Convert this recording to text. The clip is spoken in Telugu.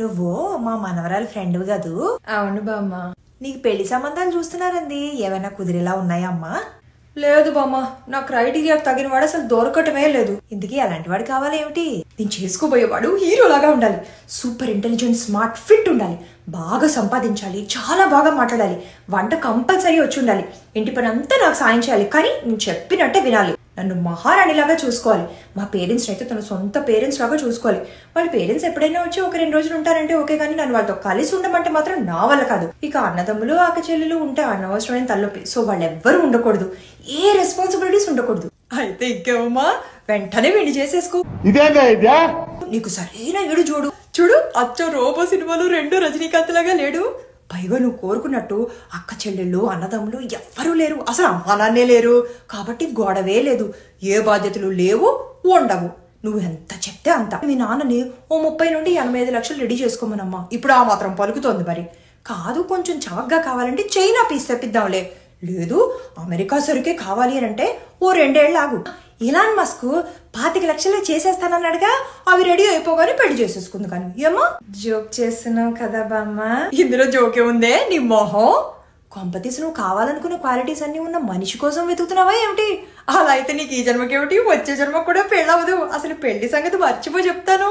నువ్వు మా మనవరాలు ఫ్రెండ్ కదూ? అవును బామ్మ. నీకు పెళ్లి సంబంధాలు చూస్తున్నారండి, ఏమైనా కుదిరేలా ఉన్నాయా అమ్మా? లేదు బామ్మ, నా క్రైటీరియాకి తగిన వాడు అసలు దొరకటమే లేదు. ఇందుకీ అలాంటి వాడు కావాలి ఏమిటి? నేను చేసుకోబోయేవాడు హీరోలాగా ఉండాలి, సూపర్ ఇంటెలిజెంట్, స్మార్ట్, ఫిట్ ఉండాలి, బాగా సంపాదించాలి, చాలా బాగా మాట్లాడాలి, వంట కంపల్సరీ వచ్చి ఉండాలి, ఇంటి పని అంతా నాకు సాయం చేయాలి, కానీ నేను చెప్పినట్టే వినాలి, నన్ను మహారాణిలాగా చూసుకోవాలి, మా పేరెంట్స్ అయితే తన సొంత పేరెంట్స్ లాగా చూసుకోవాలి. వాళ్ళ పేరెంట్స్ ఎప్పుడైనా వచ్చి ఒక 2 రోజులు ఉంటారంటే ఓకే, కానీ నన్ను వాళ్ళతో కలిసి ఉండమంటే మాత్రం నా వల్ల కాదు. ఇక అన్నదమ్ములు అక్క చెల్లెలు ఉంటే అనవసరమైన తలనొప్పి, సో వాళ్ళు ఎవ్వరూ ఉండకూడదు, ఏ రెస్పాన్సిబిలిటీస్ ఉండకూడదు. అయితే ఇంకేమమ్మా, వెంటనే వెండి చేసేసుకో. నీకు సరైన ఏడు చూడు. చూడు, అచ్చ రోబో సినిమాలో 2 రజనీకాంత్ లాగా లేడు? పైగా నువ్వు కోరుకున్నట్టు అక్క చెల్లెళ్ళు అన్నదమ్ములు ఎవ్వరూ లేరు, అసలు అమ్మా నాన్నే లేరు, కాబట్టి గొడవే లేదు, ఏ బాధ్యతలు లేవు, ఉండవు. నువ్వు ఎంత చెప్తే అంత. మీ నాన్నని ఓ 30 నుండి 85 లక్షలు రెడీ చేసుకోమనమ్మా. ఇప్పుడు ఆ మాత్రం పలుకుతోంది మరి. కాదు, కొంచెం చవకగా కావాలంటే చైనా పీస్ తెప్పిద్దాంలే, లేదు అమెరికా సరుకే కావాలి అని అంటే ఓ 2 ఏళ్ళు ఆగు. ఇలాన్ మస్క్ 25 లక్షలు చేసేస్తానన్నాడుగా, అవి రెడీ అయిపోగానే పెళ్లి చేసేసుకుంది. కానీ ఏమో జోక్ చేస్తున్నావు కదా బామ్మ. ఇందులో జోకే ఉందే నీ మొహం. కొంపతీసి నువ్వు కావాలనుకున్న క్వాలిటీస్ అన్ని ఉన్న మనిషి కోసం వెతుకుతున్నావా ఏమిటి? అలా అయితే నీకు ఈ జన్మకేమిటి, వచ్చే జన్మ కూడా పెళ్ళవదు. అసలు పెళ్లి సంగతి మర్చిపో చెప్తాను.